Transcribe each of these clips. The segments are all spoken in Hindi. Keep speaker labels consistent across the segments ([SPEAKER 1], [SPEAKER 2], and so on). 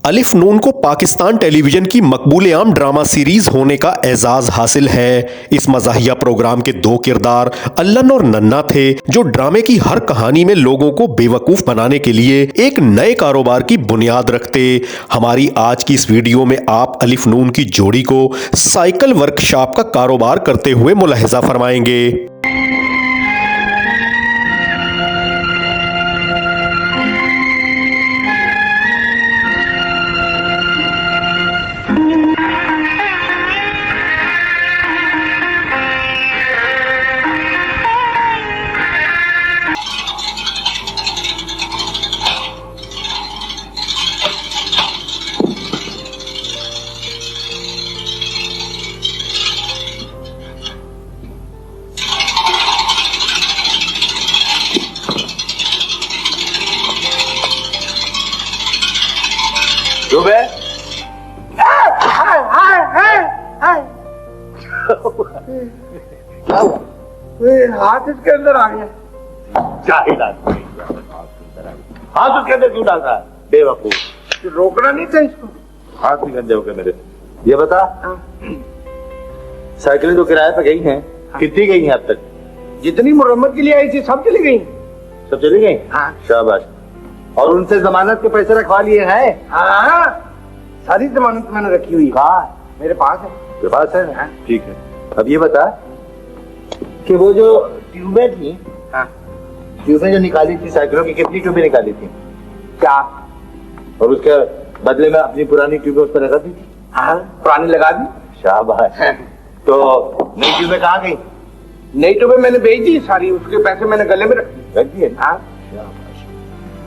[SPEAKER 1] अलिफ नून को पाकिस्तान टेलीविजन की मकबूल-ए-आम ड्रामा सीरीज होने का एजाज हासिल है। इस मज़ाहिया प्रोग्राम के दो किरदार अल्लन और नन्ना थे, जो ड्रामे की हर कहानी में लोगों को बेवकूफ बनाने के लिए एक नए कारोबार की बुनियाद रखते। हमारी आज की इस वीडियो में आप अलिफ नून की जोड़ी को साइकिल वर्कशॉप का कारोबार करते हुए मुलाहिजा फरमाएंगे।
[SPEAKER 2] क्या हुआ? हाथ इसके अंदर आ गया।
[SPEAKER 3] जाहिल आदमी, हाथ उसके अंदर क्यों डाल रहा है? बेवकूफ,
[SPEAKER 2] रोकना नहीं था इसको।
[SPEAKER 3] हाथ भी गंदे हो गए मेरे। ये बता, साइकिलें जो किराए पे गई हैं, कितनी गई हैं अब तक?
[SPEAKER 2] जितनी मुरम्मत के लिए आई थी सब चली गई।
[SPEAKER 3] सब चली गई?
[SPEAKER 2] हाँ।
[SPEAKER 3] शाबाश। और उनसे जमानत के पैसे रखवा लिए हैं?
[SPEAKER 2] हाँ, सारी जमानत मैंने रखी हुई।
[SPEAKER 3] कहाँ?
[SPEAKER 2] मेरे पास है।
[SPEAKER 3] तेरे पास है? हाँ। ठीक है। अब ये बता कि वो जो ट्यूबें थी,
[SPEAKER 2] हाँ,
[SPEAKER 3] ट्यूबें जो निकाली थी साइकिलों की, कितनी ट्यूबें निकाली थी?
[SPEAKER 2] 4।
[SPEAKER 3] और उसके बदले में अपनी पुरानी ट्यूबें उस पर लगा दी थी?
[SPEAKER 2] हाँ, पुरानी लगा दी।
[SPEAKER 3] शाबाश। तो नई ट्यूबें कहाँ गई?
[SPEAKER 2] नई ट्यूबें मैंने बेच दी सारी, उसके पैसे मैंने गले में
[SPEAKER 3] रख दिए।
[SPEAKER 2] हाँ।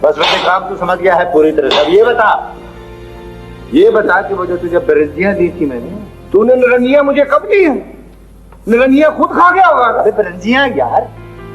[SPEAKER 3] बस वैसे काम तो समझ गया है पूरी तरह से। अब ये बता कि वो जो तुझे बरंजियां दी थी मैंने,
[SPEAKER 2] तूने निरंजिया मुझे कब दी है? निरंजिया खुद खा गया होगा।
[SPEAKER 3] अरे बरंजियां यार,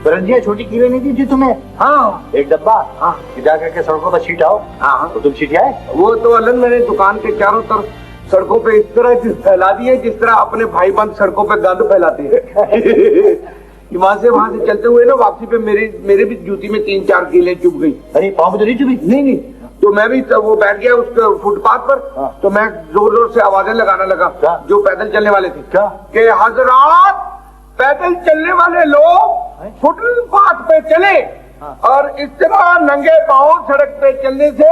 [SPEAKER 3] बरंजियां छोटी कीड़े नहीं दी थी तुम्हें?
[SPEAKER 2] हाँ,
[SPEAKER 3] एक डब्बा।
[SPEAKER 2] हाँ,
[SPEAKER 3] कि जा करके सड़कों पर छीटाओ।
[SPEAKER 2] हाँ,
[SPEAKER 3] तो तुम छीटियाए?
[SPEAKER 2] वो तो अलन मैंने दुकान के चारों तरफ सड़कों पे इस तरह फैला दी है जिस तरह अपने भाई बंद सड़कों पे गंद फैलाते हैं। वहां से चलते हुए ना वापसी पे मेरे भी जूती में 3-4 कीले चुभ गई।
[SPEAKER 3] अरे पाँव में तो नहीं चुभी?
[SPEAKER 2] नहीं, तो मैं भी वो बैठ गया उसके फुटपाथ पर।
[SPEAKER 3] हाँ।
[SPEAKER 2] तो मैं जोर जोर से आवाजें लगाने लगा।
[SPEAKER 3] क्या?
[SPEAKER 2] जो पैदल चलने वाले थे।
[SPEAKER 3] क्या?
[SPEAKER 2] कि हजरात, पैदल चलने वाले लोग फुटपाथ पे चले।
[SPEAKER 3] हाँ।
[SPEAKER 2] और इस तरह नंगे पांव सड़क पे चलने से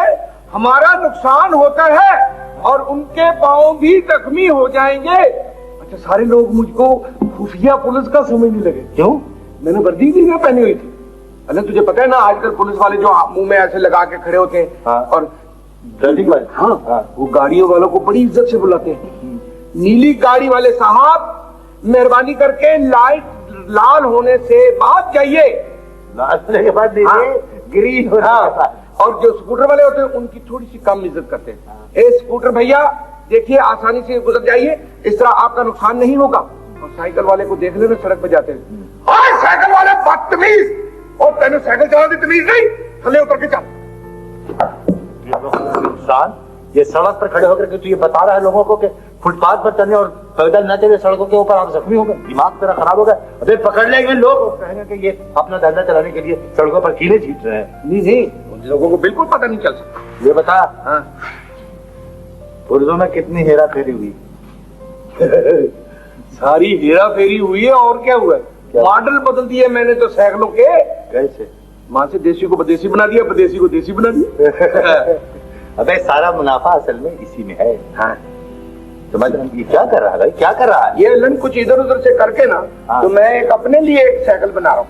[SPEAKER 2] हमारा नुकसान होता है और उनके पांव भी जख्मी हो जाएंगे। अच्छा, सारे लोग मुझको खुफिया पुलिस का समझने लगे।
[SPEAKER 3] क्यों?
[SPEAKER 2] मैंने वर्दी भी ना पहनी हुई थी। अरे तुझे पता है ना, आजकल पुलिस वाले जो मुंह में ऐसे लगा के खड़े होते हैं।
[SPEAKER 3] हाँ।
[SPEAKER 2] और
[SPEAKER 3] हाँ,
[SPEAKER 2] वो गाड़ियों वालों को बड़ी इज्जत से बुलाते हैं। नीली गाड़ी वाले साहब, मेहरबानी करके लाइट लाल होने से बाद जाइए।
[SPEAKER 3] लाल होने के बाद ग्रीन हो रहा है।
[SPEAKER 2] और जो स्कूटर वाले होते हैं उनकी थोड़ी सी कम इज्जत करते हैं। ए स्कूटर भैया, देखिए आसानी से गुजर जाइए, इस तरह आपका नुकसान नहीं होगा। और साइकिल वाले को देख लेना सड़क पे जाते हैं, साइकिल वाले बदतमीज, और तेने साइकिल चला दी तमीज नहीं, थले उतर के चल।
[SPEAKER 3] नुकसान ये सड़क पर खड़े होकर के तू ये बता रहा है लोगों को कि फुटपाथ पर चलने और पैदल न चले सड़कों के ऊपर आप जख्मी हो गए, दिमाग तेरा खराब हो गया। अबे पकड़ लेंगे लोग, कहेंगे कि ये अपना धंधा चलाने के लिए सड़कों पर कीले छीट रहे हैं।
[SPEAKER 2] नहीं, उन लोगों को बिल्कुल पता नहीं चल सकता।
[SPEAKER 3] ये बता,
[SPEAKER 2] हाँ।
[SPEAKER 3] पुरजों में कितनी हेरा फेरी हुई?
[SPEAKER 2] सारी हेरा फेरी हुई है। और क्या हुआ? मॉडल बदल दिए मैंने तो साइकिलों के।
[SPEAKER 3] कैसे?
[SPEAKER 2] वहां से देसी को विदेशी बना दिया, विदेशी को देसी बना दिया।
[SPEAKER 3] अबे सारा मुनाफा असल में इसी में है।
[SPEAKER 2] हाँ।
[SPEAKER 3] समझ रहा? ये क्या कर रहा है भाई, क्या कर रहा है?
[SPEAKER 2] ये लन कुछ इधर उधर से करके ना,
[SPEAKER 3] हाँ।
[SPEAKER 2] तो मैं एक अपने लिए एक साइकिल बना रहा हूँ।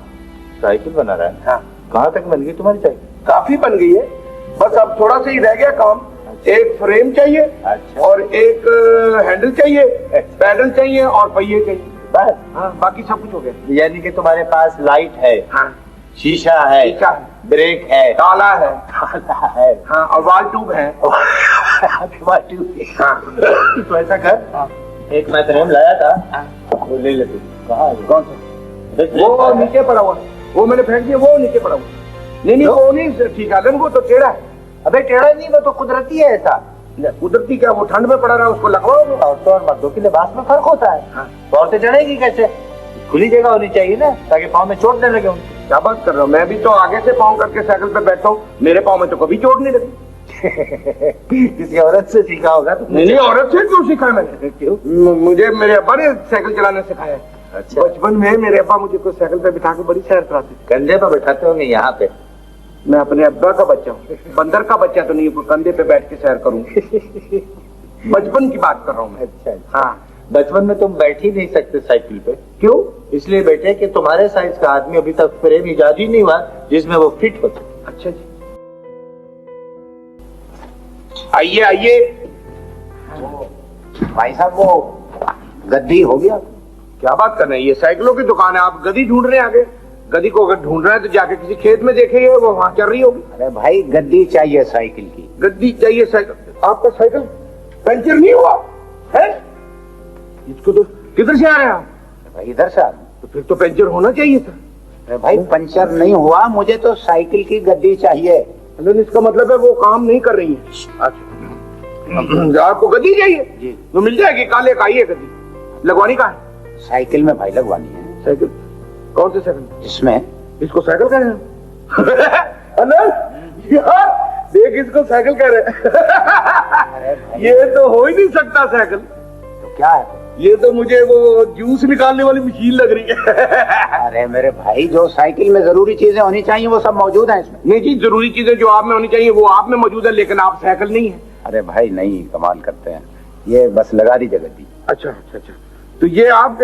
[SPEAKER 3] साइकिल बना रहा है?
[SPEAKER 2] हाँ।
[SPEAKER 3] कहाँ तक बन गई तुम्हारी साइकिल?
[SPEAKER 2] काफी बन गई है, बस अब थोड़ा सा ही रह गया काम। एक फ्रेम चाहिए।
[SPEAKER 3] अच्छा।
[SPEAKER 2] और एक हैंडल चाहिए, पैडल चाहिए और पहिए चाहिए।
[SPEAKER 3] बस?
[SPEAKER 2] हाँ, बाकी सब कुछ हो गया।
[SPEAKER 3] यानी कि तुम्हारे पास लाइट है,
[SPEAKER 2] हाँ,
[SPEAKER 3] शीशा है,
[SPEAKER 2] शीशा है,
[SPEAKER 3] ब्रेक है,
[SPEAKER 2] ताला है,
[SPEAKER 3] ताला है,
[SPEAKER 2] हाँ, और वाल ट्यूब है।
[SPEAKER 3] हाँ। तो ऐसा कर,
[SPEAKER 2] हाँ।
[SPEAKER 3] एक मैं फ्रेम लाया था, वो ले ले तू। कहाँ है?
[SPEAKER 2] कौन सा? वो नीचे पड़ा हुआ, वो मैंने फेंक दिया, वो नीचे पड़ा हुआ। नहीं, वो नहीं ठीक है, वो तो टेढ़ा है।
[SPEAKER 3] अबे टेढ़ा नहीं, वो तो कुदरती है ऐसा।
[SPEAKER 2] कुदरती क्या, वो ठंड में पड़ा रहा, उसको लगवाओ।
[SPEAKER 3] औरतों और मर्दों के लिबास में फर्क होता है।
[SPEAKER 2] हाँ।
[SPEAKER 3] तो औरतें चढ़ेगी कैसे? खुली जगह होनी चाहिए ना, ताकि पाँव में चोट न लगे उनको।
[SPEAKER 2] क्या बात कर रहा हूँ, मैं भी तो आगे से पाँव करके साइकिल पे बैठता हूँ, मेरे पाँव में तो कभी चोट नहीं लगी।
[SPEAKER 3] किसी औरत से सीखा होगा तो।
[SPEAKER 2] नहीं, औरत से क्यों सीखा मैंने?
[SPEAKER 3] क्यों?
[SPEAKER 2] मुझे मेरे अब्बा ने साइकिल चलाना सिखाया है।
[SPEAKER 3] अच्छा।
[SPEAKER 2] बचपन में मेरे अब्बा मुझे को साइकिल पे बिठा के बड़ी सैर कराते थे।
[SPEAKER 3] कंधे पर बैठाते होंगे यहाँ पे।
[SPEAKER 2] मैं अपने अब्बा का बच्चा हूँ, बंदर का बच्चा तो नहीं, कंधे पे बैठ के सैर करूँ। बचपन की बात कर रहा हूँ मैं।
[SPEAKER 3] अच्छा।
[SPEAKER 2] हाँ।
[SPEAKER 3] बचपन में तुम बैठ ही नहीं सकते साइकिल पे।
[SPEAKER 2] क्यों?
[SPEAKER 3] इसलिए बेटे कि तुम्हारे साइज का आदमी अभी तक फ्रेम इजाद ही नहीं हुआ जिसमें वो फिट हो।
[SPEAKER 2] अच्छा जी, आइए आइए।
[SPEAKER 3] भाई साहब वो गद्दी हो गया।
[SPEAKER 2] क्या बात कर रहे हैं, ये साइकिलों की दुकान है, आप गद्दी ढूंढ रहे हैं आगे? गद्दी को अगर ढूंढ रहे हैं तो जाके किसी खेत में देखे, वो वहां चल रही होगी।
[SPEAKER 3] अरे भाई गद्दी चाहिए साइकिल की।
[SPEAKER 2] गद्दी चाहिए साइकिल? आपका साइकिल पंचर नहीं हुआ है? इसको तो किधर से आ रहे हैं आप?
[SPEAKER 3] भाई इधर से आ।
[SPEAKER 2] तो फिर तो पंचर होना चाहिए था।
[SPEAKER 3] अरे भाई पंचर नहीं हुआ, मुझे तो साइकिल की गद्दी चाहिए।
[SPEAKER 2] इसका मतलब है वो काम नहीं कर रही है। अच्छा, आपको गद्दी चाहिए
[SPEAKER 3] जी।
[SPEAKER 2] तो मिल जाएगी, काले का आई है गद्दी। लगवानी का है?
[SPEAKER 3] साइकिल में भाई लगवानी है।
[SPEAKER 2] साइकिल? कौन सी साइकिल?
[SPEAKER 3] इसमें।
[SPEAKER 2] इसको साइकिल कह रहे हैं? अनंत यार देख, इसको साइकिल कह रहे हैं। ये तो हो ही नहीं सकता साइकिल।
[SPEAKER 3] तो क्या है?
[SPEAKER 2] ये तो मुझे वो जूस निकालने वाली मशीन लग रही है।
[SPEAKER 3] अरे मेरे भाई, जो साइकिल में जरूरी चीजें होनी चाहिए वो सब मौजूद है इसमें।
[SPEAKER 2] नहीं जी, जरूरी चीजें जो आप में होनी चाहिए वो आप में मौजूद है, लेकिन आप साइकिल नहीं है।
[SPEAKER 3] अरे भाई नहीं, कमाल करते हैं। ये बस लगा दीजिए गद्दी।
[SPEAKER 2] अच्छा अच्छा अच्छा, तो ये आप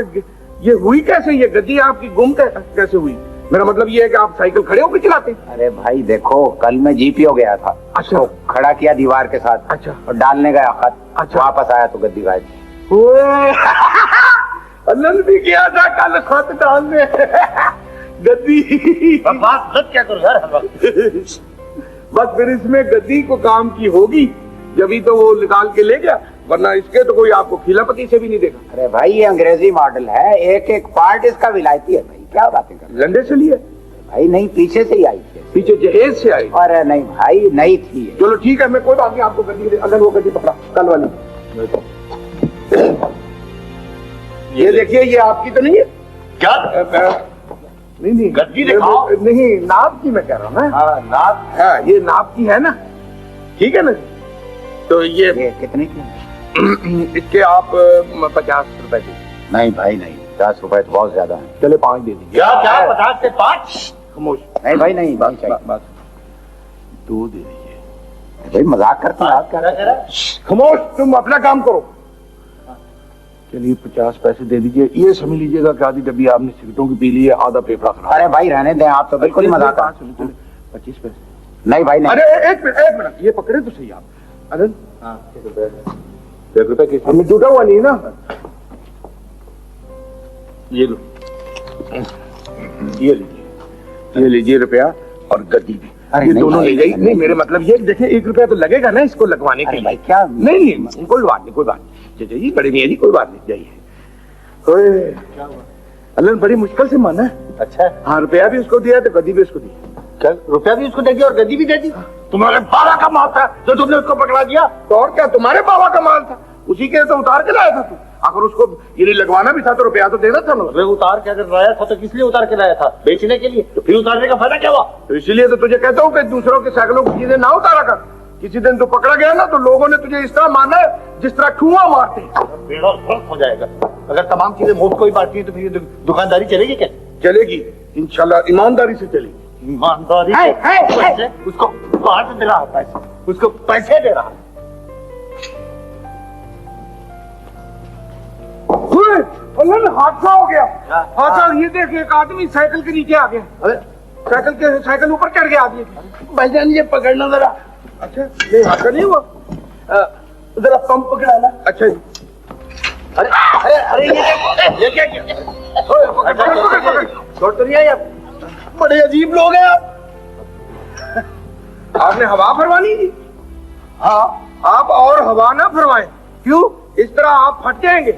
[SPEAKER 2] ये हुई कैसे? ये गद्दी आपकी गुम कैसे हुई? मेरा मतलब ये है कि आप साइकिल खड़े होकर चलाते हैं?
[SPEAKER 3] अरे भाई देखो, कल मैं जीपीओ गया था।
[SPEAKER 2] अच्छा।
[SPEAKER 3] तो खड़ा किया दीवार के साथ।
[SPEAKER 2] अच्छा।
[SPEAKER 3] और डालने गया खत।
[SPEAKER 2] अच्छा।
[SPEAKER 3] वापस आया तो गद्दी गायब।
[SPEAKER 2] अनंत भी किया था कल खत डालने। गद्दी
[SPEAKER 3] बात क्या करूं यार हर वक्त।
[SPEAKER 2] बस फिर इसमें गद्दी को काम की होगी, जब तो वो निकाल के ले गया, वरना इसके तो कोई आपको खिलापति से भी नहीं देगा।
[SPEAKER 3] अरे भाई ये अंग्रेजी मॉडल है, एक एक पार्ट इसका विलायती है भाई। क्या बातें कर रहे
[SPEAKER 2] लंडे से लिए?
[SPEAKER 3] भाई नहीं, पीछे से ही आई थी।
[SPEAKER 2] पीछे जहेज से आई?
[SPEAKER 3] अरे नहीं भाई, नहीं थी।
[SPEAKER 2] चलो ठीक है, मैं कोई बात नहीं, आपको गद्दी दे। अगर वो गद्दी पकड़ा कल वाली, ये देखिए, ये आपकी तो नहीं है
[SPEAKER 3] क्या?
[SPEAKER 2] नहीं
[SPEAKER 3] गद्दी दिखाओ।
[SPEAKER 2] नहीं, नाप की मैं कह रहा हूँ ना।
[SPEAKER 3] हाँ नाप।
[SPEAKER 2] हाँ, ये नाप की है ना, ठीक है ना? तो ये
[SPEAKER 3] कितने की?
[SPEAKER 2] इसके आप 50 रुपए दे।
[SPEAKER 3] नहीं भाई नहीं, 50 रुपए तो बहुत ज्यादा है।
[SPEAKER 2] चले 5 दे दीजिए।
[SPEAKER 3] क्या 50 से 5?
[SPEAKER 2] खामोश।
[SPEAKER 3] नहीं भाई नहीं, नहीं चाहिए।
[SPEAKER 2] बस 2 दे दीजिए।
[SPEAKER 3] भाई मजाक करते हैं आप। क्या कर रहे हैं?
[SPEAKER 2] खामोश, तुम अपना काम करो। चलिए 50 पैसे दे दीजिए। ये समझ लीजिएगा कि आधी डब्बी आपने सिगरेटों की पी ली है, आधा पेपरा खराब।
[SPEAKER 3] अरे भाई रहने दें, आप तो बिल्कुल ही मजाक कर।
[SPEAKER 2] 25 पैसे।
[SPEAKER 3] नहीं भाई नहीं।
[SPEAKER 2] अरे एक मिनट, ये पकड़े तो सही आप। अनंत, 1 रुपए के हमें जुटा हुआ नहीं ना? ये लो, ये लीजिए रुपया और गद्दी भी।
[SPEAKER 3] अरे
[SPEAKER 2] ये
[SPEAKER 3] नहीं
[SPEAKER 2] दोनों
[SPEAKER 3] भाई,
[SPEAKER 2] ले जाइए। नहीं, मेरे मतलब ये देखिए, 1 रुपया तो लगेगा ना इसको लगवाने के
[SPEAKER 3] अरे
[SPEAKER 2] लिए।
[SPEAKER 3] भाई क्या?
[SPEAKER 2] नहीं, कोई बात नहीं, जाइए बड़े मियाँ जी, कोई बात नहीं, जाइए। अल्लाह बड़ी मुश्किल से माना है।
[SPEAKER 3] अच्छा।
[SPEAKER 2] हाँ, रुपया भी उसको दिया तो गद्दी भी उसको दी।
[SPEAKER 3] क्या रुपया भी उसको दे दिया और गद्दी भी दे दी?
[SPEAKER 2] तुम्हारे बाबा का माल था जो तुमने उसको पकड़ा दिया। तो और क्या, तुम्हारे बाबा का माल था, उसी के तो उतार के लाया था तू। अगर उसको ये लगवाना भी था तो रुपया तो देना था ना।
[SPEAKER 3] अरे उतार के अगर लाया था तो किस लिए उतार के लाया था? बेचने के लिए? तो फिर उतारने का फायदा क्या हुआ?
[SPEAKER 2] तो इसीलिए तो तुझे कहता हूँ कि दूसरों के साइकिलों की चीजें ना उतारा कर। किसी दिन तू पकड़ा गया ना तो लोगों ने तुझे इस तरह माना है जिस तरह ठुआ मारते हैं।
[SPEAKER 3] बेड़ा गर्क हो जाएगा। अगर तमाम चीजें मुफ्त को ही बांटती है तो फिर दुकानदारी चलेगी क्या?
[SPEAKER 2] चलेगी इंशाल्लाह, ईमानदारी से चलेगी।
[SPEAKER 3] ईमानदारी से? उसको कहाँ से दे रहा है पैसे? उसको पैसे दे रहा है।
[SPEAKER 2] हादसा हो गया। हादसा, ये देख, एक आदमी साइकिल के नीचे आ गया।
[SPEAKER 3] अरे
[SPEAKER 2] साइकिल ऊपर चढ़ गया आदमी।
[SPEAKER 3] भाईजान ये पकड़ना जरा।
[SPEAKER 2] अच्छा, नहीं हादसा नहीं हुआ।
[SPEAKER 3] जरा पंप पकड़ाना।
[SPEAKER 2] अच्छा जी।
[SPEAKER 3] अरे अरे अरे ये क्या किया? छोड़ तो नहीं आई आप? बड़े अजीब लोग हैं आप।
[SPEAKER 2] आपने हवा भरवानी थी?
[SPEAKER 3] हाँ।
[SPEAKER 2] आप और हवा ना भरवाएं। क्यों? इस तरह आप फट जाएंगे।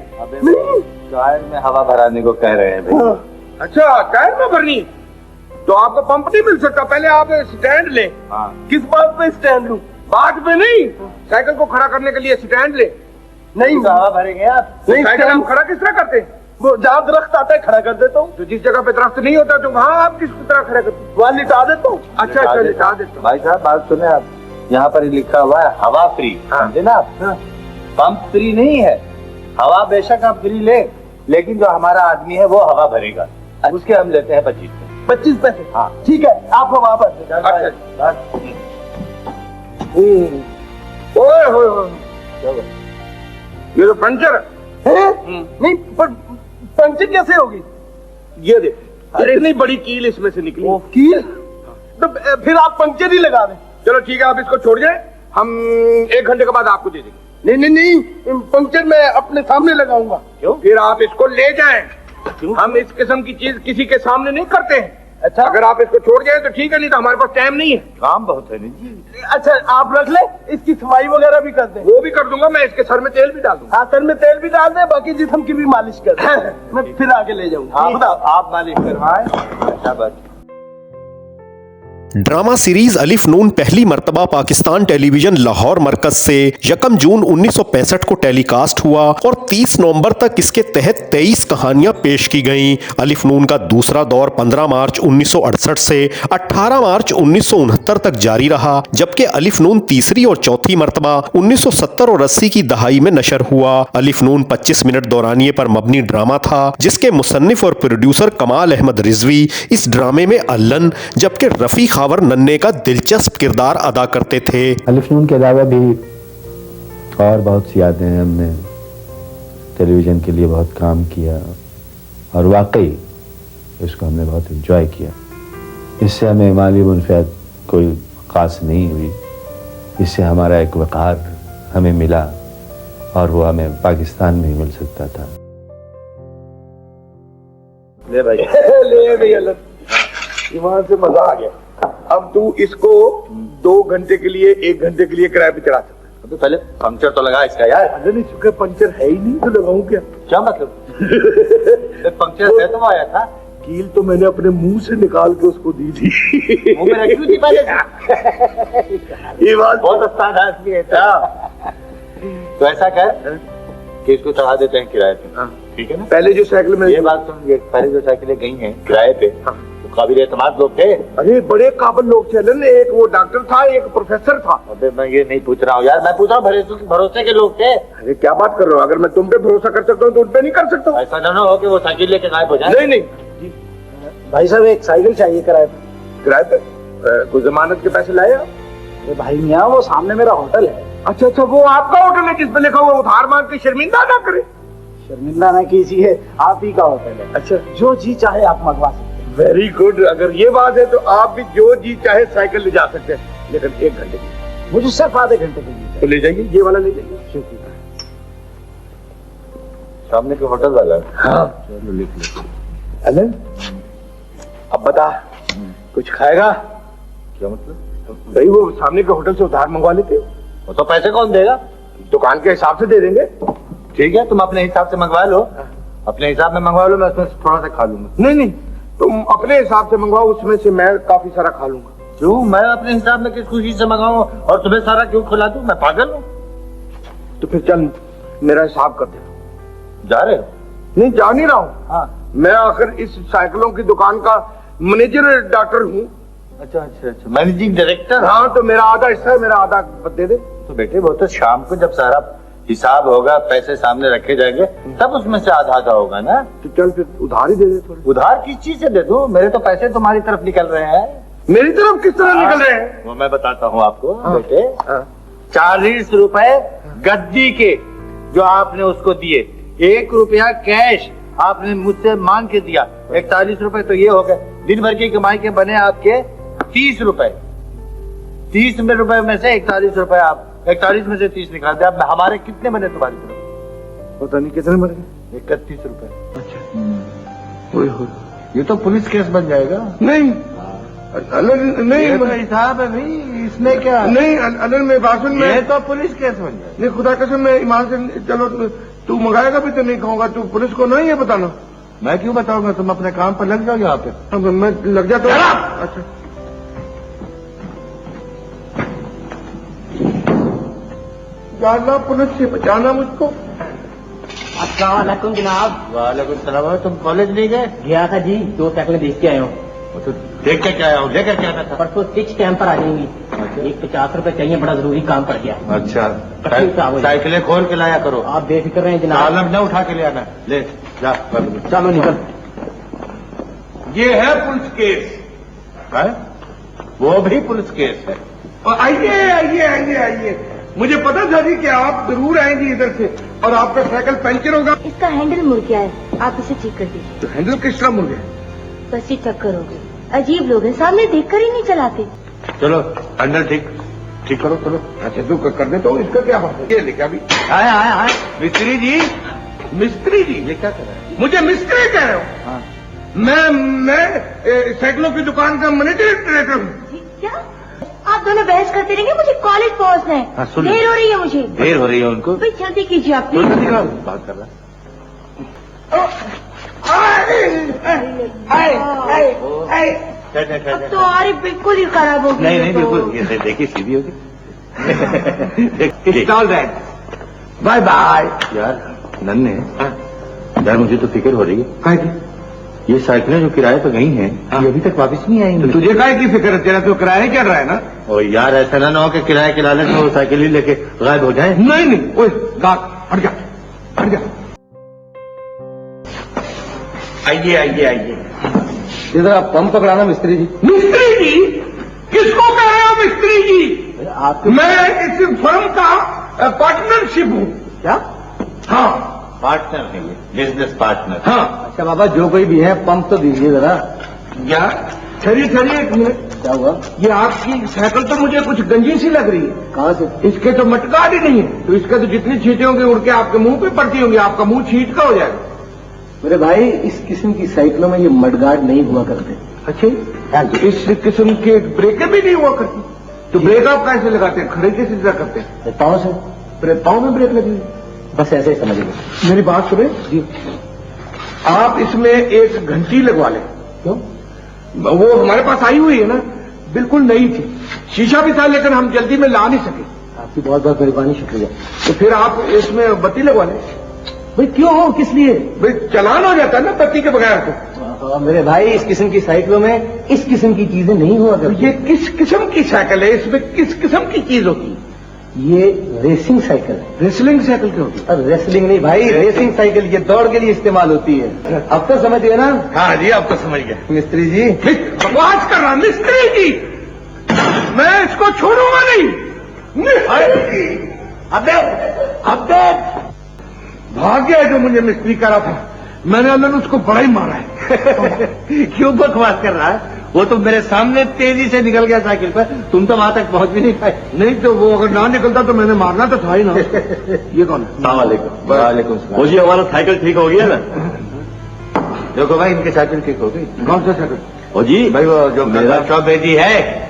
[SPEAKER 3] टायर में हवा भराने को कह रहे हैं भाई।
[SPEAKER 2] अच्छा, टायर में भरनी तो आपको पंप नहीं मिल सकता। पहले आप स्टैंड ले।
[SPEAKER 3] हाँ।
[SPEAKER 2] किस बात पे स्टैंड लूं? बात पे नहीं, साइकिल को खड़ा करने के लिए स्टैंड ले।
[SPEAKER 3] नहीं हवा भरेंगे आप?
[SPEAKER 2] नहीं, साइकिल हम खड़ा किस तरह करते हैं?
[SPEAKER 3] वो जहाँ दरख्त आता है खड़ा कर देता हूँ।
[SPEAKER 2] तो जिस जगह पे दरख्त नहीं होता तो वहाँ आप किस तरह खड़ा करते हैं?
[SPEAKER 3] वहाँ लिटा देता हूँ।
[SPEAKER 2] अच्छा, लिटा देता हूँ।
[SPEAKER 3] भाई साहब बात सुने आप, यहाँ पर लिखा हुआ है हवा फ्री, समझे ना आप? पंप फ्री नहीं है, हवा बेशक आप फ्री ले, लेकिन जो हमारा आदमी है वो हवा भरेगा, उसके हम लेते हैं 25 पैसे। हाँ ठीक है, आप हवा भर।
[SPEAKER 2] ओए होए होए, ये तो पंचर है।
[SPEAKER 4] नहीं पर पंचर कैसे होगी?
[SPEAKER 2] ये देख, इतनी बड़ी कील इसमें से निकली।
[SPEAKER 4] वो कील? तो फिर आप पंचर ही लगा दें।
[SPEAKER 2] चलो ठीक है, आप इसको छोड़ जाए, हम 1 घंटे के बाद आपको दे देंगे।
[SPEAKER 4] नहीं, पंचर मैं अपने सामने लगाऊंगा।
[SPEAKER 2] क्यों? फिर आप इसको ले जाएं। हम इस किस्म की चीज किसी के सामने नहीं करते हैं।
[SPEAKER 4] अच्छा,
[SPEAKER 2] अगर आप इसको छोड़ जाए तो ठीक है, नहीं तो हमारे पास टाइम नहीं है।
[SPEAKER 3] काम बहुत है जी।
[SPEAKER 4] अच्छा आप रख ले, इसकी सफाई वगैरह भी कर दें।
[SPEAKER 2] वो भी कर दूंगा मैं, इसके सर में तेल भी डाल दूंगा।
[SPEAKER 4] हाँ, सर में तेल भी डाल दे, बाकी जिस्म की भी मालिश कर दे। मैं फिर आके ले जाऊंगा।
[SPEAKER 3] आप मालिश करवाएं। अच्छा बात।
[SPEAKER 1] ड्रामा सीरीज अलिफ नून पहली मर्तबा पाकिस्तान टेलीविजन लाहौर मरकज से 1 जून 1965 को टेलीकास्ट हुआ और 30 नवंबर तक इसके तहत 23 कहानियां पेश की गईं। अलिफ नून का दूसरा दौर 15 मार्च 1968 से 18 मार्च 1969 तक जारी रहा, जबकि अलिफ नून तीसरी और चौथी मर्तबा 1970 और 80 की दहाई में नशर हुआ। अलिफ नून 25 मिनट दौरानिये पर मबनी ड्रामा था, जिसके मुसन्निफ और प्रोड्यूसर कमाल अहमद रिजवी इस ड्रामे में अल्लन जबकि रफी खावर नन्हे का दिलचस्प किरदार अदा करते थे।
[SPEAKER 5] अलिफ नून के अलावा भी और बहुत सी यादें हैं। हमने टेलीविज़न के लिए बहुत काम किया और वाकई इसको हमने बहुत एंजॉय किया। इससे हमें माली मुनफ़ियत कोई ख़ास नहीं हुई, इससे हमारा एक वक़ार हमें मिला और वो हमें पाकिस्तान में ही मिल सकता था।
[SPEAKER 3] ले भाई
[SPEAKER 2] ले भैया, ईमान से मजा आ गया। अब तू इसको 2 घंटे के लिए 1 घंटे के लिए किराए पे चढ़ा सकता है।
[SPEAKER 3] अभी पहले पंक्चर तो लगा इसका यार।
[SPEAKER 2] अरे नहीं, चुके पंचर है ही नहीं तो लगाऊं क्या?
[SPEAKER 3] क्या मतलब? पंक्चर है तो आया था।
[SPEAKER 2] कील तो मैंने अपने मुंह से निकाल के उसको दी थी।
[SPEAKER 3] मुंह में रखी थी पहले से।
[SPEAKER 2] ये बात
[SPEAKER 3] बहुत उस्ताद आदमी है। तो ऐसा कर कि इसको चढ़ा देते हैं किराए पे, ठीक है ना?
[SPEAKER 2] पहले जो साइकिल में
[SPEAKER 3] ये बात सुन, पहले जो साइकिलें गई हैं किराए पे, तो काबिल एतमाद लोग थे।
[SPEAKER 2] अरे बड़े काबिल लोग थे अलन, एक वो डॉक्टर था, एक प्रोफेसर था।
[SPEAKER 3] अबे मैं ये नहीं पूछ रहा हूँ यार, मैं पूछ रहा हूँ भरोसे के लोग थे।
[SPEAKER 2] अरे क्या बात कर रहे हो? अगर मैं तुम पे भरोसा कर सकता हूँ तो उन पे नहीं कर सकता हूँ।
[SPEAKER 3] ऐसा ना हो कि वो साइकिल लेके गायब हो जाए।
[SPEAKER 2] नहीं नहीं
[SPEAKER 4] भाई साहब एक साइकिल चाहिए किराए पे।
[SPEAKER 2] किराए पे? कोई जमानत के पैसे लाए आप?
[SPEAKER 4] अरे भाई मियाँ, वो सामने मेरा होटल है।
[SPEAKER 2] अच्छा, वो आपका होटल है जिस पे लिखा हुआ उधार मांग के शर्मिंदा ना करे।
[SPEAKER 4] शर्मिंदा ना कीजिए, आप ही का होटल है।
[SPEAKER 2] अच्छा,
[SPEAKER 4] जो जी चाहे आप मंगवा सकते हैं।
[SPEAKER 2] Very good. अगर ये बात है तो आप भी जो जी चाहे साइकिल ले जा सकते हैं, लेकिन 1 घंटे की।
[SPEAKER 4] मुझे सिर्फ आधे घंटे के लिए।
[SPEAKER 2] तो ले जाइए, ये वाला ले जाइए।
[SPEAKER 3] सामने के होटल वाला।
[SPEAKER 2] हाँ
[SPEAKER 3] चलो लिख लो।
[SPEAKER 2] अलन अब बता, कुछ खाएगा?
[SPEAKER 3] क्या मतलब?
[SPEAKER 2] भाई वो सामने के होटल से उधार मंगवा लेते।
[SPEAKER 3] वो तो पैसे कौन देगा?
[SPEAKER 2] दुकान के हिसाब से दे देंगे।
[SPEAKER 3] ठीक है, तुम अपने हिसाब से मंगवा लो, अपने हिसाब में मंगवा लो, मैं उसमें थोड़ा सा खा लूंगा।
[SPEAKER 2] नहीं नहीं, तुम अपने हिसाब से मंगवाओ, उसमें से मैं काफी सारा खा लूंगा।
[SPEAKER 3] क्यों? मैं अपने हिसाब में किस खुशी से मंगाऊं और तुम्हें सारा क्यों खिला दूं? मैं पागल हूँ?
[SPEAKER 2] तो फिर चल मेरा हिसाब कर दे।
[SPEAKER 3] जा रहे हो?
[SPEAKER 2] नहीं, जा नहीं रहा हूँ।
[SPEAKER 3] हाँ।
[SPEAKER 2] मैं आखिर इस साइकिलों की दुकान का मैनेजर डॉक्टर हूँ।
[SPEAKER 3] अच्छा, मैनेजिंग डायरेक्टर।
[SPEAKER 2] हाँ, तो मेरा आधा हिस्सा है, मेरा आधा दे दे।
[SPEAKER 3] तो बेटे वो तो शाम को जब सारा हिसाब होगा, पैसे सामने रखे जाएंगे, तब उसमें से आधा आधा होगा ना।
[SPEAKER 2] तो चल फिर उधार ही दे दे थोड़ी।
[SPEAKER 3] उधार किस चीज से दे दूं? मेरे तो पैसे तुम्हारी तरफ निकल रहे हैं।
[SPEAKER 2] मेरी तरफ किस तरह निकल रहे हैं?
[SPEAKER 3] वो मैं बताता हूँ आपको।
[SPEAKER 2] हाँ।
[SPEAKER 3] बेटे,
[SPEAKER 2] हाँ।
[SPEAKER 3] 40 रुपए गद्दी के जो आपने उसको दिए, 1 रुपया कैश आपने मुझसे मांग के दिया, 41 रुपए तो ये हो गए। दिन भर की कमाई के बने आपके 30 रुपए। 30 रुपए में से 41 रुपए, आप 41 में से 30 निकाल दे। अब हमारे कितने बने तुम्हारी तरफ?
[SPEAKER 2] पता नहीं कितने बन गए।
[SPEAKER 3] 31 रुपए।
[SPEAKER 2] अच्छा,
[SPEAKER 3] ये तो पुलिस केस बन जाएगा।
[SPEAKER 2] नहीं अलन, नहीं
[SPEAKER 3] ये तो हिसाब है भाई, इसमें क्या?
[SPEAKER 2] नहीं अलन, में भाषण में
[SPEAKER 3] ये तो पुलिस केस बन जाएगा।
[SPEAKER 2] नहीं, खुदा कसम मैं ईमान से। चलो तू मंगाएगा भी तो नहीं खाऊंगा। तू पुलिस को नहीं है बताना।
[SPEAKER 3] मैं क्यों बताऊंगा? तुम अपने काम पर लग जाओ यहाँ पे।
[SPEAKER 2] अब मैं लग जाता हूँ। अच्छा, या अल्लाह, पुलिस से बचाना मुझको।
[SPEAKER 6] अस्सलाम वालेकुम जनाब।
[SPEAKER 3] वालेकुम सलाम। तुम कॉलेज नहीं गए?
[SPEAKER 6] गया था जी, 2 साइकिलें देख के आए हूँ।
[SPEAKER 3] तो देख के क्या आया हूँ, लेकर क्या आना था?
[SPEAKER 7] परसों फिक्स टाइम पर आ जाएंगी। एक 50 रुपए चाहिए, बड़ा जरूरी काम पड़ गया।
[SPEAKER 3] अच्छा,
[SPEAKER 7] ठीक है,
[SPEAKER 3] साइकिलें खोल के लाया करो।
[SPEAKER 7] आप बेफिक्र रहें जनाब।
[SPEAKER 3] आलम न उठा के ले आना। ले जा,
[SPEAKER 7] चलो निकल।
[SPEAKER 2] ये है पुलिस केस।
[SPEAKER 3] है? वो भी पुलिस केस है।
[SPEAKER 2] और आइए आइए आइए आइए, मुझे पता था जी कि आप जरूर आएंगे इधर से और आपका साइकिल पंचर होगा।
[SPEAKER 8] इसका हैंडल मुड़ गया है, आप इसे ठीक कर दीजिए।
[SPEAKER 2] तो हैंडल किस तरह मुड़ गया?
[SPEAKER 8] बस ये चक्कर हो गई। अजीब लोग हैं, सामने देखकर ही नहीं चलाते।
[SPEAKER 3] चलो हैंडल ठीक करो, चलो।
[SPEAKER 2] अच्छा तो कर दे, तो इसका क्या बात है? ये लिखा अभी।
[SPEAKER 3] आए मिस्त्री जी।
[SPEAKER 2] मिस्त्री जी?
[SPEAKER 3] ये क्या कर रहे हैं?
[SPEAKER 2] मुझे मिस्त्री कह रहे हो?
[SPEAKER 3] हाँ।
[SPEAKER 2] मैं साइकिलों की दुकान का मैनेजर डायरेक्टर हूँ।
[SPEAKER 8] जी, क्या आप दोनों बहस करते रहेंगे? मुझे कॉलेज पहुंचना
[SPEAKER 3] हाँ,
[SPEAKER 8] है,
[SPEAKER 3] सुन।
[SPEAKER 8] देर हो रही है मुझे।
[SPEAKER 3] देर हो रही है उनको।
[SPEAKER 8] भाई जल्दी कीजिए आप
[SPEAKER 3] तो
[SPEAKER 8] प्लीज।
[SPEAKER 3] बात कर रहा है।
[SPEAKER 8] अब तो और बिल्कुल ही खराब हो गई।
[SPEAKER 3] नहीं बिल्कुल, ये देखिए सीधी होगी।
[SPEAKER 2] All right, bye bye.
[SPEAKER 3] यार नन्हे, यार मुझे तो फिक्र हो रही है।
[SPEAKER 2] काहे की?
[SPEAKER 3] ये साइकिलें जो किराए पर गई हैं, ये अभी तक वापस नहीं आई।
[SPEAKER 2] तो तुझे काहे की फिक्र है? तेरा तो किराया चल रहा है ना।
[SPEAKER 3] और यार ऐसा ना हो कि किराए के लालच में वो साइकिल ही लेके गायब हो जाए।
[SPEAKER 2] नहीं, ओए गाक, हट जा। आइए।
[SPEAKER 7] इधर आप पंप पकड़ाना मिस्त्री जी।
[SPEAKER 2] मिस्त्री जी? किसको कह रहे हो मिस्त्री जी?
[SPEAKER 7] आपके
[SPEAKER 2] मैं इस फर्म का पार्टनरशिप हूँ।
[SPEAKER 7] क्या?
[SPEAKER 2] हाँ
[SPEAKER 3] पार्टनर है ये, बिजनेस पार्टनर।
[SPEAKER 2] हाँ।
[SPEAKER 7] अच्छा बाबा, जो कोई भी है पंप तो दीजिए जरा।
[SPEAKER 2] यार ठहरिए एक मिनट।
[SPEAKER 7] क्या हुआ?
[SPEAKER 2] ये आपकी साइकिल तो मुझे कुछ गंजी सी लग रही है।
[SPEAKER 7] कहाँ से?
[SPEAKER 2] इसके तो मटगाड़ ही नहीं है, तो इसके तो जितनी छींटे होंगे उड़ के आपके मुंह पे पड़ती होंगी, आपका मुंह छींट का हो जाएगा।
[SPEAKER 7] मेरे भाई, इस किस्म की साइकिलों में ये मडगार्ड नहीं हुआ करते।
[SPEAKER 2] अच्छा, तो इस किस्म के ब्रेकें भी नहीं हुआ करती, तो ब्रेक आप कैसे लगाते हैं? खड़े कैसे करते हैं?
[SPEAKER 7] पाँव से।
[SPEAKER 2] पाँव में ब्रेक लगी हुई?
[SPEAKER 7] बस ऐसे ही समझ लो।
[SPEAKER 2] मेरी बात सुने जी, आप इसमें एक घंटी लगवा लें।
[SPEAKER 7] क्यों?
[SPEAKER 2] वो हमारे पास आई हुई है ना, बिल्कुल नई थी, शीशा भी था, लेकिन हम जल्दी में ला नहीं सके।
[SPEAKER 7] आपकी बहुत बहुत मेहरबानी, शुक्रिया।
[SPEAKER 2] तो फिर आप इसमें बत्ती लगवा लें।
[SPEAKER 7] भाई क्यों हो, किस लिए?
[SPEAKER 2] भाई चलान हो जाता है ना बत्ती के बगैर तो।
[SPEAKER 7] मेरे भाई, इस किस्म की साइकिलों में इस किस्म की चीजें नहीं हुआ
[SPEAKER 2] तो
[SPEAKER 7] करती।
[SPEAKER 2] ये किस किस्म की साइकिल है? इसमें किस किस्म की चीज होती है?
[SPEAKER 7] ये रेसिंग साइकिल है।
[SPEAKER 2] रेसलिंग साइकिल क्या होती है?
[SPEAKER 7] और रेसलिंग नहीं भाई, रेसिंग साइकिल ये दौड़ के लिए इस्तेमाल होती है। अब तो समझ गए ना
[SPEAKER 2] हाँ जी, अब तो समझ गया।
[SPEAKER 7] मिस्त्री जी?
[SPEAKER 2] बकवास कर रहा मिस्त्री जी, मैं इसको छोड़ूंगा नहीं। अबे भाग गया जो मुझे मिस्त्री करा था, मैंने अल्लाह ने उसको बड़ा ही मारा है।
[SPEAKER 3] क्यों बकवास कर रहा है? वो तो मेरे सामने तेजी से निकल गया साइकिल पर, तुम तो वहां तक पहुंच भी नहीं पाए।
[SPEAKER 2] नहीं तो वो अगर ना निकलता तो मैंने मारना तो था ही ना। ये कौन है?
[SPEAKER 3] वालेकुम सलाम। जी हमारा साइकिल ठीक हो गया ना? देखो भाई, इनकी साइकिल ठीक हो गई।
[SPEAKER 2] कौन सा साइकिल?
[SPEAKER 3] ओ जी भाई, वो जो मेरा शॉप भेजी है,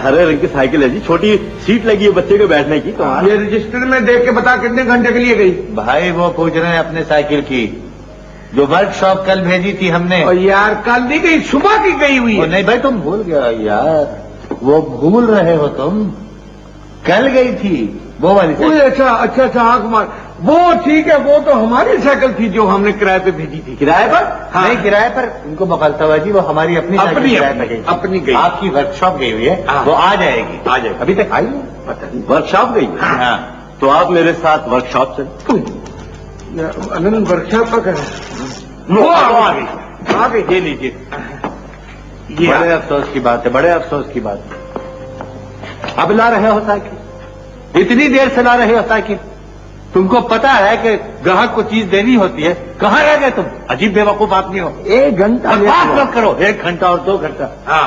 [SPEAKER 3] हरे रंग की साइकिल है जी, छोटी सीट लगी है बच्चे के बैठने की। तो
[SPEAKER 2] ये रजिस्टर में देख के बता कितने घंटे के लिए गई?
[SPEAKER 3] भाई वो पूछ रहे हैं अपने साइकिल की, जो वर्कशॉप कल भेजी थी हमने।
[SPEAKER 2] और यार कल नहीं गई, सुबह की गई हुई है।
[SPEAKER 3] नहीं भाई, तुम भूल गया यार, वो भूल रहे हो तुम। कल गई थी वो वाली
[SPEAKER 2] ओए, अच्छा, आंख मार। वो ठीक है, वो तो हमारी साइकिल थी जो हमने किराए पे भेजी थी।
[SPEAKER 3] किराए पर?
[SPEAKER 2] हाँ।
[SPEAKER 3] नहीं, किराए पर उनको बकलता हुआ जी, वो हमारी अपनी साइकिल किराए पर गई।
[SPEAKER 2] अपनी गई।
[SPEAKER 3] आपकी वर्कशॉप गई हुई है।
[SPEAKER 2] हाँ।
[SPEAKER 3] वो आ जाएगी। अभी तक आई नहीं?
[SPEAKER 2] पता नहीं।
[SPEAKER 3] वर्कशॉप गई है? हाँ। तो आप मेरे साथ वर्कशॉप चल।
[SPEAKER 2] अनंत वर्कशॉप पर कर
[SPEAKER 3] वो आ गई। ये लीजिए। ये बड़े अफसोस की बात है, बड़े अफसोस की बात है। अब ला रहे हो साइकिल, इतनी देर से ला रहे हो साइकिल। तुमको पता है कि ग्राहक को चीज देनी होती है। कहाँ रह गए तुम? अजीब बेवकूफ आदमी हो।
[SPEAKER 7] 1 घंटा
[SPEAKER 3] बात मत करो। 1 घंटा और 2 घंटा।
[SPEAKER 2] हाँ,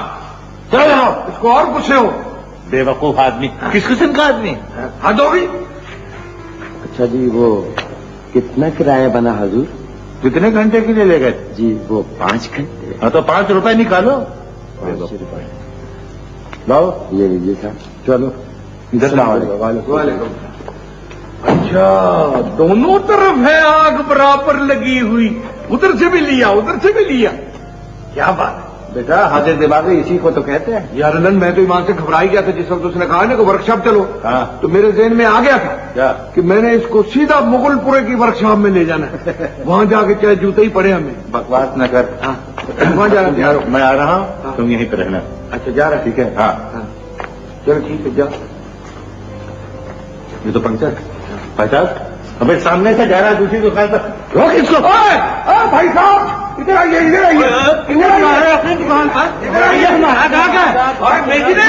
[SPEAKER 3] चलो जाओ।
[SPEAKER 2] इसको और पूछे हो?
[SPEAKER 3] बेवकूफ आदमी। किस किस्म का आदमी?
[SPEAKER 2] हद हो गई।
[SPEAKER 7] अच्छा जी, वो कितना किराया बना हुजूर?
[SPEAKER 3] कितने घंटे के लिए ले गए?
[SPEAKER 7] जी वो 5 घंटे।
[SPEAKER 3] हाँ तो 5 रुपए निकालो।
[SPEAKER 7] 5 रुपए
[SPEAKER 3] लाओ।
[SPEAKER 7] ये लीजिए साहब। चलो।
[SPEAKER 2] वालेकुम। अच्छा, दोनों तरफ है आग बराबर लगी हुई, उधर से भी लिया उधर से भी लिया। क्या बात है
[SPEAKER 3] बेटा, हाजिर दिमागी इसी को तो कहते हैं।
[SPEAKER 2] यार अनंत, मैं तो ईमान से घबरा ही गया था जिस वक्त उसने कहा ना कि वर्कशॉप चलो।
[SPEAKER 3] हाँ।
[SPEAKER 2] तो मेरे जहन में आ गया था
[SPEAKER 3] क्या?
[SPEAKER 2] कि मैंने इसको सीधा मुगलपुरे की वर्कशॉप में ले जाना है। वहां जाके चाहे जूते ही पड़े हमें।
[SPEAKER 3] बकवास न कर।
[SPEAKER 2] हाँ। वहाँ जाना तैयार हो।
[SPEAKER 3] मैं आ रहा हूँ, तुम यहीं पे रहना।
[SPEAKER 2] अच्छा जा रहा है?
[SPEAKER 3] ठीक है? हाँ।
[SPEAKER 2] चलो ठीक है, जाओ।
[SPEAKER 3] ये तो पंक्चर पचास। अबे सामने से जा रहा है दूसरी दुकान पर,
[SPEAKER 2] रोक इसको। भाई साहब इधर आइए, इधर आइए, इधर आइए अपनी दुकान पर। इधर आइए, हमारा गाहक है। और बेटी ने,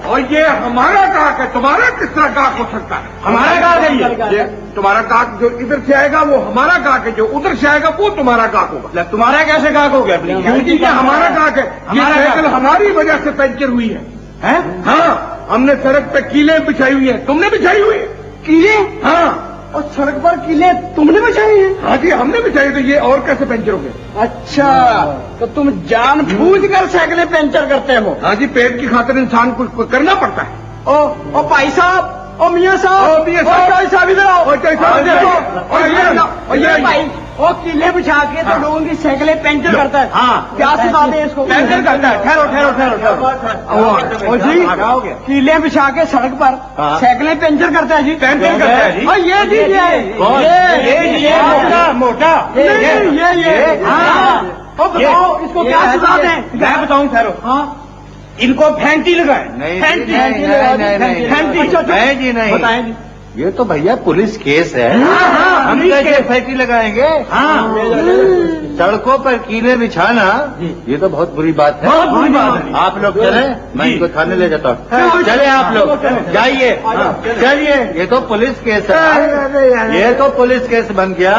[SPEAKER 2] और ये हमारा गाहक है, तुम्हारा किस तरह गाहक हो सकता है? हमारा गाहक है ये तुम्हारा गाहक। जो इधर से आएगा वो हमारा गाहक है, जो उधर से आएगा वो तुम्हारा गाहक होगा। तुम्हारा कैसे गाहक हो गया? क्योंकि ये हमारा गाहक है। ये साइकिल हमारी वजह से पंचर हुई है? हाँ, हमने सड़क पे कीलें बिछाई हुई है। तुमने बिछाई हुई है कीलें? हाँ।
[SPEAKER 4] और सड़क पर किले तुमने बचाई हैं?
[SPEAKER 2] हाँ जी, हमने बिछाई। तो ये और कैसे पंचर हो गए?
[SPEAKER 4] अच्छा, तो तुम जानबूझकर साइकिलें पंचर करते हो?
[SPEAKER 2] हाँ जी, पेट की खातिर इंसान कुछ करना पड़ता है।
[SPEAKER 4] ओ भाई साहब, ओ मियाँ साहब,
[SPEAKER 2] ओ मियाँ साहब,
[SPEAKER 4] ओ चाई साहब इधर आओ।
[SPEAKER 2] ओ चाई साहब देखो,
[SPEAKER 4] और ये भाई, ओ किले बिछा के तो लोगों की साइकिलें पंचर करता है।
[SPEAKER 2] हाँ,
[SPEAKER 4] क्या सिखा दे इसको?
[SPEAKER 2] पंचर करता है। ठहरो ठहरो ठहरो ठहरो।
[SPEAKER 4] ओ जी, किले बिछा के सड़क पर साइकिलें पंचर करता है जी।
[SPEAKER 2] पंचर करता है जी।
[SPEAKER 4] और ये जी, ये
[SPEAKER 2] मोटा
[SPEAKER 4] ये हाँ। ओ बताओ इसको क्या सिखा दें?
[SPEAKER 2] मैं बताऊं ठहरो।
[SPEAKER 4] हाँ,
[SPEAKER 2] इनको फैंटी लगाए।
[SPEAKER 3] नहीं जी, नहीं।
[SPEAKER 4] बताएं जी।
[SPEAKER 3] ये तो भैया पुलिस केस है। हम कैसे फैक्ट्री लगाएंगे? सड़कों पर कीले बिछाना ये तो बहुत बुरी बात है।
[SPEAKER 4] बहुत बुरी बात है।
[SPEAKER 3] आप लोग चले, मैं इनको थाने ले जाता हूँ। चले आप लोग, जाइए, चलिए। ये तो पुलिस केस है, ये तो पुलिस केस बन गया।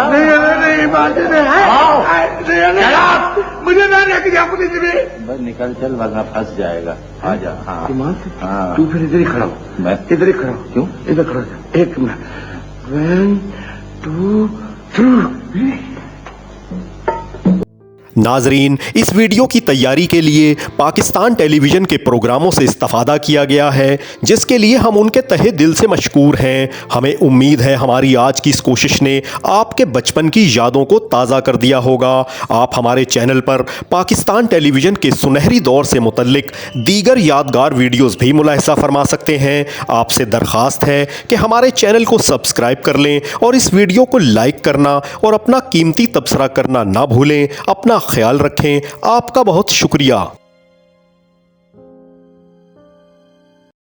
[SPEAKER 2] मुझे ना लेके जा पुलिस में।
[SPEAKER 3] बस निकल चल, वरना फंस जाएगा। आ जा। हाँ,
[SPEAKER 2] तू फिर इधर ही खड़ा हो।
[SPEAKER 3] मैं
[SPEAKER 2] इधर ही खड़ा हो।
[SPEAKER 3] क्यों?
[SPEAKER 2] इधर खड़ा हो। 1 मिनट। 1 2 3।
[SPEAKER 1] नाजरीन, इस वीडियो की तैयारी के लिए पाकिस्तान टेलीविज़न के प्रोग्रामों से इस्तेफादा किया गया है, जिसके लिए हम उनके तहे दिल से मशकूर हैं। हमें उम्मीद है हमारी आज की इस कोशिश ने आपके बचपन की यादों को ताज़ा कर दिया होगा। आप हमारे चैनल पर पाकिस्तान टेलीविज़न के सुनहरी दौर से मुतल्लिक दीगर यादगार वीडियोज़ भी मुलाहिजा फरमा सकते हैं। आपसे दरख्वास्त है कि हमारे चैनल को सब्सक्राइब कर लें और इस वीडियो को लाइक करना और अपना कीमती तबसरा करना ना भूलें। अपना ख्याल रखें। आपका बहुत शुक्रिया।